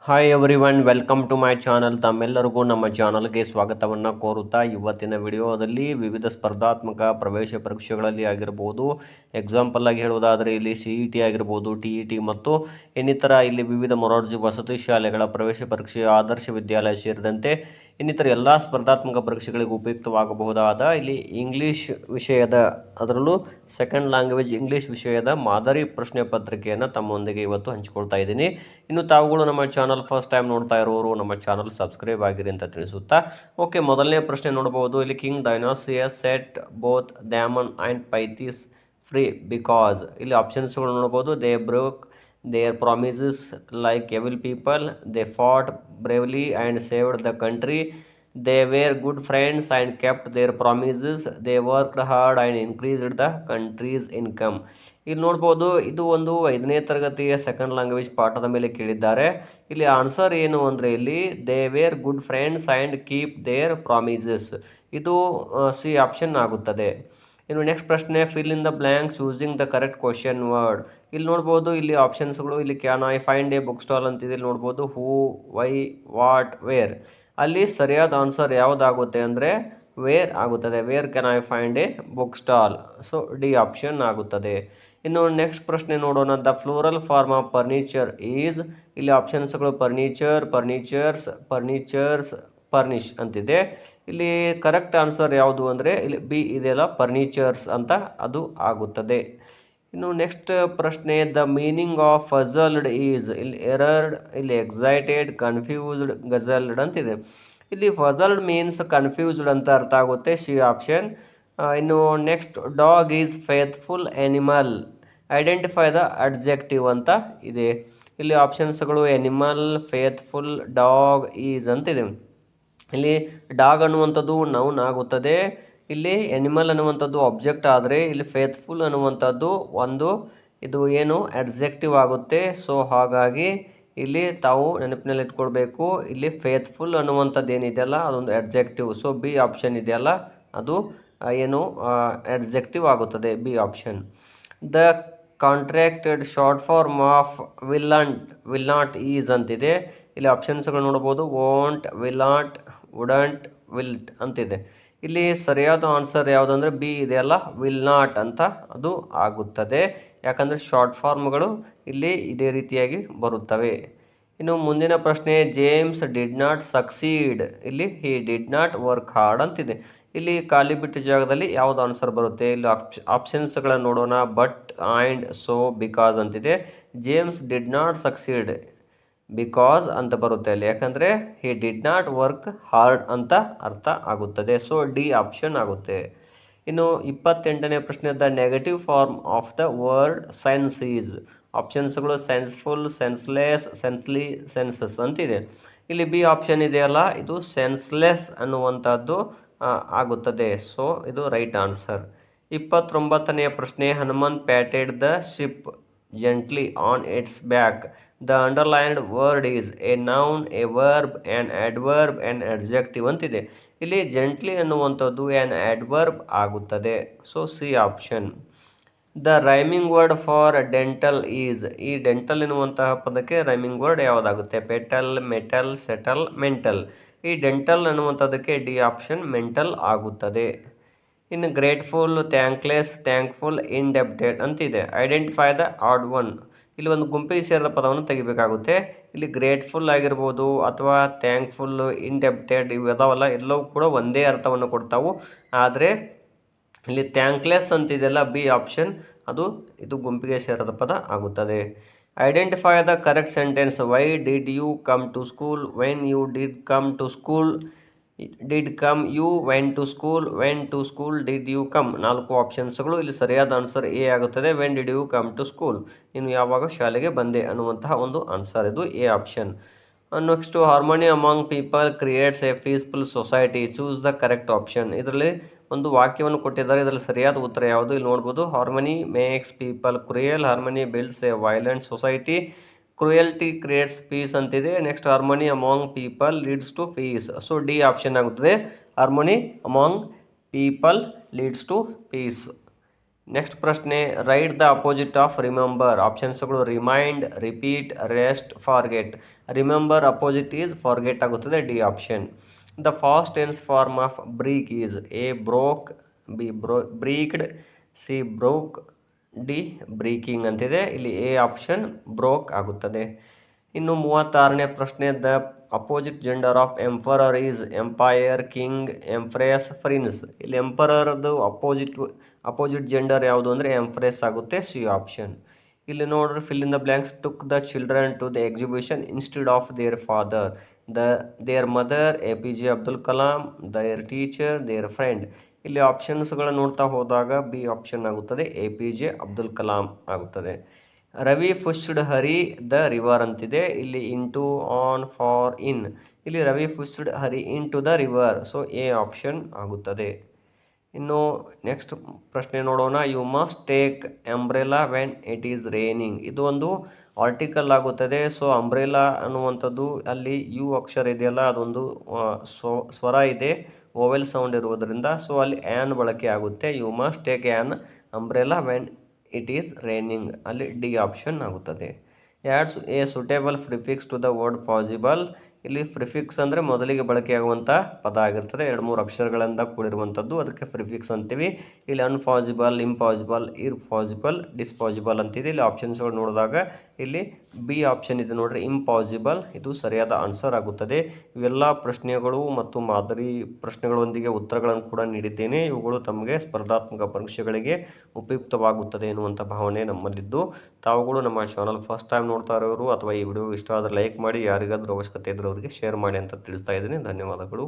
Hi everyone, welcome to my channel. ತಮ್ಮೆಲ್ಲರಿಗೂ ನಮ್ಮ ಚಾನಲ್ಗೆ ಸ್ವಾಗತವನ್ನು ಕೋರುತ್ತಾ ಇವತ್ತಿನ ವಿಡಿಯೋದಲ್ಲಿ ವಿವಿಧ ಸ್ಪರ್ಧಾತ್ಮಕ ಪ್ರವೇಶ ಪರೀಕ್ಷೆಗಳಲ್ಲಿ ಆಗಿರ್ಬೋದು, ಎಕ್ಸಾಂಪಲ್ ಆಗಿ ಹೇಳುವುದಾದರೆ ಇಲ್ಲಿ CET ಆಗಿರ್ಬೋದು, TET ಮತ್ತು ಇನ್ನಿತರ ಇಲ್ಲಿ ವಿವಿಧ ಮೊರಾರ್ಜಿ ವಸತಿ ಶಾಲೆಗಳ ಪ್ರವೇಶ ಪರೀಕ್ಷೆ, ಆದರ್ಶ ವಿದ್ಯಾಲಯ ಸೇರಿದಂತೆ ಇನ್ನಿತರ ಎಲ್ಲ ಸ್ಪರ್ಧಾತ್ಮಕ ಪರೀಕ್ಷೆಗಳಿಗೆ ಉಪಯುಕ್ತವಾಗಬಹುದಾದ ಇಲ್ಲಿ ಇಂಗ್ಲೀಷ್ ವಿಷಯದ, ಅದರಲ್ಲೂ ಸೆಕೆಂಡ್ ಲ್ಯಾಂಗ್ವೇಜ್ ಇಂಗ್ಲೀಷ್ ವಿಷಯದ ಮಾದರಿ ಪ್ರಶ್ನೆ ಪತ್ರಿಕೆಯನ್ನು ತಮ್ಮೊಂದಿಗೆ ಇವತ್ತು ಹಂಚಿಕೊಳ್ತಾ ಇದ್ದೀನಿ. ಇನ್ನು ತಾವುಗಳು ನಮ್ಮ ಚಾನಲ್ ಫಸ್ಟ್ ಟೈಮ್ ನೋಡ್ತಾ ಇರೋರು ನಮ್ಮ ಚಾನಲ್ ಸಬ್ಸ್ಕ್ರೈಬ್ ಆಗಿರಿ ಅಂತ ತಿಳಿಸುತ್ತಾ, ಓಕೆ, ಮೊದಲನೇ ಪ್ರಶ್ನೆ ನೋಡಬಹುದು. ಇಲ್ಲಿ king Dionysius set both Damon and Pythias free because, ಇಲ್ಲಿ ಆಪ್ಷನ್ಸ್ಗಳು ನೋಡಬಹುದು. They broke their promises like evil people, they fought bravely and saved the country, they were good friends and kept their promises, they worked hard and increased the country's income. ಇಲ್ಲಿ ನೋಡ್ಬೋದು, ಇದು ಒಂದು 5ನೇ ತರಗತಿಯ second language ಪಾಠದ ಮೇಲೆ ಕೇಳಿದ್ದಾರೆ. ಇಲ್ಲಿ ಆನ್ಸರ್ ಏನು ಅಂದರೆ ಇಲ್ಲಿ they were good friends and keep there promises, ಇದು ಸಿ ಆಪ್ಷನ್ ಆಗುತ್ತದೆ. ಇನ್ನು ನೆಕ್ಸ್ಟ್ ಪ್ರಶ್ನೆ, fill in the blank choosing the correct question word. ಇಲ್ಲಿ ನೋಡ್ಬೋದು, ಇಲ್ಲಿ ಆಪ್ಷನ್ಸ್ಗಳು ಇಲ್ಲಿ can I find a book stall ಅಂತಿದೆ. ಇಲ್ಲಿ ನೋಡ್ಬೋದು ಹೂ, ವೈ, ವಾಟ್, ವೇರ್. ಅಲ್ಲಿ ಸರಿಯಾದ ಆನ್ಸರ್ ಯಾವುದಾಗುತ್ತೆ ಅಂದರೆ ವೇರ್ ಆಗುತ್ತದೆ. Where can I find a book stall, so D option ಆಗುತ್ತದೆ. ಇನ್ನು ನೆಕ್ಸ್ಟ್ ಪ್ರಶ್ನೆ ನೋಡೋಣ. The floral form of furniture is, ಇಲ್ಲಿ ಆಪ್ಷನ್ಸ್ಗಳು ಫರ್ನಿಚರ್, ಫರ್ನಿಚರ್ಸ್, ಫರ್ನಿಚರ್ಸ್, ಫರ್ನಿಶ್ ಅಂತಿದೆ. ಇಲ್ಲಿ ಕರೆಕ್ಟ್ ಆನ್ಸರ್ ಯಾವುದು ಅಂದರೆ ಇಲ್ಲಿ ಬಿ ಇದೆಯಲ್ಲ, ಫರ್ನಿಚರ್ಸ್ ಅಂತ ಅದು ಆಗುತ್ತದೆ. ಇನ್ನು ನೆಕ್ಸ್ಟ್ ಪ್ರಶ್ನೆ, ದ ಮೀನಿಂಗ್ ಆಫ್ ಫಝಲ್ಡ್ ಈಸ್, ಇಲ್ಲಿ ಎರರ್ಡ್, ಇಲ್ಲಿ ಎಕ್ಸೈಟೆಡ್, ಕನ್ಫ್ಯೂಸ್ಡ್, ಗಜಲ್ಡ್ ಅಂತಿದೆ. ಇಲ್ಲಿ ಫಝಲ್ಡ್ ಮೀನ್ಸ್ ಕನ್ಫ್ಯೂಸ್ಡ್ ಅಂತ ಅರ್ಥ ಆಗುತ್ತೆ, ಸಿ ಆಪ್ಷನ್. ಇನ್ನು next, dog is faithful animal, identify the adjective ಅಂತ ಇದೆ. ಇಲ್ಲಿ ಆಪ್ಷನ್ಸ್ಗಳು ಎನಿಮಲ್, ಫೇತ್ಫುಲ್, ಡಾಗ್, ಈಸ್ ಅಂತಿದೆ. ಇಲ್ಲಿ ಡಾಗ್ ಅನ್ನುವಂಥದ್ದು ನೌನ್ ಆಗುತ್ತದೆ. ಇಲ್ಲಿ ಎನಿಮಲ್ ಅನ್ನುವಂಥದ್ದು ಆಬ್ಜೆಕ್ಟ್ ಆದರೆ ಇಲ್ಲಿ ಫೇತ್ಫುಲ್ ಅನ್ನುವಂಥದ್ದು ಒಂದು ಇದು ಏನು ಅಡ್ಜೆಕ್ಟಿವ್ ಆಗುತ್ತೆ. ಸೊ ಹಾಗಾಗಿ ಇಲ್ಲಿ ತಾವು ನೆನಪಿನಲ್ಲಿ ಇಟ್ಕೊಳ್ಬೇಕು, ಇಲ್ಲಿ ಫೇತ್ಫುಲ್ ಅನ್ನುವಂಥದ್ದು ಏನಿದೆಯಲ್ಲ ಅದೊಂದು ಅಡ್ಜೆಕ್ಟಿವ್. ಸೊ ಬಿ ಆಪ್ಷನ್ ಇದೆಯಲ್ಲ ಅದು ಏನು ಅಡ್ಜೆಕ್ಟಿವ್ ಆಗುತ್ತದೆ, B option. The contracted short form of will not is ಅಂತಿದೆ. ಇಲ್ಲಿ ಆಪ್ಷನ್ಸ್ಗಳು ನೋಡ್ಬೋದು, won't, will not, wouldn't, wilt ಅಂತಿದೆ. ಇಲ್ಲಿ ಸರಿಯಾದ ಆನ್ಸರ್ ಯಾವುದಂದ್ರೆ ಬಿ ಇದೆಯಲ್ಲ, ವಿಲ್ ನಾಟ್ ಅಂತ ಅದು ಆಗುತ್ತದೆ. ಯಾಕಂದರೆ ಶಾರ್ಟ್ ಫಾರ್ಮ್ಗಳು ಇಲ್ಲಿ ಇದೇ ರೀತಿಯಾಗಿ ಬರುತ್ತವೆ. ಇನ್ನು ಮುಂದಿನ ಪ್ರಶ್ನೆ, ಜೇಮ್ಸ್ ಡಿಡ್ ನಾಟ್ ಸಕ್ಸೀಡ್, ಇಲ್ಲಿ he did not work hard ಅಂತಿದೆ. ಇಲ್ಲಿ ಖಾಲಿ ಬಿಟ್ಟ ಜಾಗದಲ್ಲಿ ಯಾವುದು ಆನ್ಸರ್ ಬರುತ್ತೆ? ಇಲ್ಲಿ ಆಪ್ಷನ್ಸ್ಗಳನ್ನು ನೋಡೋಣ. ಬಟ್, ಆ್ಯಂಡ್, ಸೋ, ಬಿಕಾಸ್ ಅಂತಿದೆ. James did not succeed because ಅಂತ ಬರುತ್ತೆ ಅಲ್ಲಿ, ಯಾಕಂದರೆ he did not work hard ಅಂತ ಅರ್ಥ ಆಗುತ್ತದೆ. ಸೊ ಡಿ ಆಪ್ಷನ್ ಆಗುತ್ತೆ. ಇನ್ನು 28ನೇ ಪ್ರಶ್ನೆ, the negative form of the word sense is. ಆಪ್ಷನ್ಸ್ಗಳು ಸೆನ್ಸ್ಫುಲ್, ಸೆನ್ಸ್ಲೆಸ್, ಸೆನ್ಸ್ಲಿ, ಸೆನ್ಸಸ್ ಅಂತಿದೆ. ಇಲ್ಲಿ ಬಿ ಆಪ್ಷನ್ ಇದೆಯಲ್ಲ ಇದು ಸೆನ್ಸ್ಲೆಸ್ ಅನ್ನುವಂಥದ್ದು ಆಗುತ್ತದೆ. ಸೊ ಇದು ರೈಟ್ ಆನ್ಸರ್. 29ನೇ ಪ್ರಶ್ನೆ, Hanumanth patted the ship gently on its back. The underlined word is a noun, a verb, an adverb, an adjective ಅಂತಿದೆ. ಇಲ್ಲಿ ಜೆಂಟ್ಲಿ ಅನ್ನುವಂಥದ್ದು ಆ್ಯನ್ ಆಡ್ವರ್ಬ್ ಆಗುತ್ತದೆ. So C option. The rhyming word for dental is, ಈ dental ಎನ್ನುವಂತಹ ಪದಕ್ಕೆ rhyming word ಯಾವುದಾಗುತ್ತೆ? Petal, metal, settle, mental. ಈ dental ಅನ್ನುವಂಥದ್ದಕ್ಕೆ ಡಿ ಆಪ್ಷನ್ ಮೆಂಟಲ್ ಆಗುತ್ತದೆ. ಇನ್ನು ಗ್ರೇಟ್ಫುಲ್, ಥ್ಯಾಂಕ್ಲೆಸ್, ಥ್ಯಾಂಕ್ಫುಲ್, ಇಂಡೆಪ್ಟೆಡ್ ಅಂತಿದೆ. ಐಡೆಂಟಿಫೈ ದ ಆಡ್ ಒನ್, ಇಲ್ಲಿ ಒಂದು ಗುಂಪಿಗೆ ಸೇರಿದ ಪದವನ್ನು ತೆಗಿಬೇಕಾಗುತ್ತೆ. ಇಲ್ಲಿ ಗ್ರೇಟ್ಫುಲ್ ಆಗಿರ್ಬೋದು ಅಥವಾ ಥ್ಯಾಂಕ್ಫುಲ್, ಇಂಡೆಪ್ಟೆಡ್ ಇವೆಲ್ಲವಲ್ಲ, ಎಲ್ಲವೂ ಕೂಡ ಒಂದೇ ಅರ್ಥವನ್ನು ಕೊಡ್ತಾವು. ಆದರೆ ಇಲ್ಲಿ ಥ್ಯಾಂಕ್ಲೆಸ್ ಅಂತಿದೆಯಲ್ಲ, ಬಿ ಆಪ್ಷನ್ ಅದು ಇದು ಗುಂಪಿಗೆ ಸೇರಿದ ಪದ ಆಗುತ್ತದೆ. Identify the correct sentence. Why did you come to school, when you did come to school, did come, you when to school, when to school did you come. 4 ಆಪ್ಷನ್ಸ್ಗಳು. ಇಲ್ಲಿ ಸರಿಯಾದ answer A ಆಗುತ್ತದೆ. When did you come to school, ನೀನು ಯಾವಾಗ ಶಾಲೆಗೆ ಬಂದೆ ಅನ್ನುವಂತಹ ಒಂದು ಆನ್ಸರ್ ಇದು A option. Next, harmony among people creates a peaceful society, choose the correct option. ಇದರಲ್ಲಿ ಒಂದು ವಾಕ್ಯವನ್ನು ಕೊಟ್ಟಿದ್ದಾರೆ, ಇದರಲ್ಲಿ ಸರಿಯಾದ ಉತ್ತರ ಯಾವುದು? ಇಲ್ಲಿ ನೋಡ್ಬೋದು, harmony makes people cruel, harmony builds a violent society, cruelty creates peace ಅಂತಿದೆ. Next, harmony among people leads to peace. So D option ಆಗುತ್ತದೆ, harmony among people leads to peace. Next ಪ್ರಶ್ನೆ, write the opposite of remember. ಆಪ್ಷನ್ಸ್ಗಳು remind, repeat, rest, forget. Remember opposite is forget ಆಗುತ್ತದೆ, D option. The past tense form of break is A broke, B breaked, C broke, D breaking ಅಂತಿದೆ. ಇಲ್ಲಿ A option broke ಆಗುತ್ತದೆ. ಇನ್ನು 36ನೇ ಪ್ರಶ್ನೆ, the opposite gender of emperor is empire, king, empress, prince. ಇಲ್ಲಿ ಎಂಪರರ್ದು opposite gender ಯಾವುದು ಅಂದರೆ empress ಆಗುತ್ತೆ, C option. ಇಲ್ಲಿ ನೋಡ್ರಿ, fill in the blanks. Took the children to the exhibition instead of their father. Their mother, A P J Abdul Kalam, their teacher, their friend. ಇಲ್ಲಿ ಆಪ್ಷನ್ಸ್ಗಳನ್ನು ನೋಡ್ತಾ ಹೋದಾಗ ಬಿ ಆಪ್ಷನ್ ಆಗುತ್ತದೆ, A P J Abdul Kalam ಆಗುತ್ತದೆ. Ravi pushed Hari the river ಅಂತಿದೆ. ಇಲ್ಲಿ into, on, for, in. ಇಲ್ಲಿ Ravi pushed Hari into the river, so A option ಆಗುತ್ತದೆ. ಇನ್ನು ನೆಕ್ಸ್ಟ್ ಪ್ರಶ್ನೆ ನೋಡೋಣ. You must take umbrella when it is raining. ಇದು ಒಂದು ಆರ್ಟಿಕಲ್ ಆಗುತ್ತದೆ. ಸೊ ಅಂಬ್ರೆಲಾ ಅನ್ನುವಂಥದ್ದು ಅಲ್ಲಿ ಯು ಅಕ್ಷರ ಇದೆಯಲ್ಲ, ಅದೊಂದು ಸ್ವರ ಇದೆ, ಓವೆಲ್ ಸೌಂಡ್ ಇರುವುದರಿಂದ ಸೊ ಅಲ್ಲಿ ಆ್ಯನ್ ಬಳಕೆ ಆಗುತ್ತೆ. You must take an umbrella when it is raining, ಅಲ್ಲಿ ಡಿ ಆಪ್ಷನ್ ಆಗುತ್ತದೆ. Adds a suitable prefix to the word possible. ಇಲ್ಲಿ ಪ್ರಿಫಿಕ್ಸ್ ಅಂದರೆ ಮೊದಲಿಗೆ ಬಳಕೆಯಾಗುವಂಥ ಪದ ಆಗಿರ್ತದೆ, 2-3 ಅಕ್ಷರಗಳಿಂದ ಕೂಡಿರುವಂಥದ್ದು, ಅದಕ್ಕೆ ಪ್ರಿಫಿಕ್ಸ್ ಅಂತೀವಿ. ಇಲ್ಲಿ ಅನ್ಪಾಸಿಬಲ್, ಇಂಪಾಸಿಬಲ್, ಇರ್ಪಾಸಿಬಲ್, ಡಿಸ್ಪಾಸಿಬಲ್ ಅಂತಿದೆ. ಇಲ್ಲಿ ಆಪ್ಷನ್ಸ್ಗಳು ನೋಡಿದಾಗ ಇಲ್ಲಿ ಬಿ ಆಪ್ಷನ್ ಇದೆ ನೋಡ್ರಿ, ಇಂಪಾಸಿಬಲ್, ಇದು ಸರಿಯಾದ ಆನ್ಸರ್ ಆಗುತ್ತದೆ. ಇವೆಲ್ಲ ಪ್ರಶ್ನೆಗಳು ಮತ್ತು ಮಾದರಿ ಪ್ರಶ್ನೆಗಳೊಂದಿಗೆ ಉತ್ತರಗಳನ್ನು ಕೂಡ ನೀಡಿದ್ದೇನೆ. ಇವುಗಳು ತಮಗೆ ಸ್ಪರ್ಧಾತ್ಮಕ ಪರೀಕ್ಷೆಗಳಿಗೆ ಉಪಯುಕ್ತವಾಗುತ್ತದೆ ಎನ್ನುವಂಥ ಭಾವನೆ ನಮ್ಮಲ್ಲಿದ್ದು, ತಾವುಗಳು ನಮ್ಮ ಚಾನಲ್ ಫಸ್ಟ್ ಟೈಮ್ ನೋಡ್ತಾ ಇರೋರು ಅಥವಾ ಈ ವಿಡಿಯೋ ಇಷ್ಟ ಆದರೆ ಲೈಕ್ ಮಾಡಿ, ಯಾರಿಗಾದರೂ ಅವಶ್ಯಕತೆ ಇದ್ದರೆ ಅವರಿಗೆ ಶೇರ್ ಮಾಡಿ ಅಂತ ತಿಳಿಸ್ತಾ ಇದ್ದೀನಿ. ಧನ್ಯವಾದಗಳು.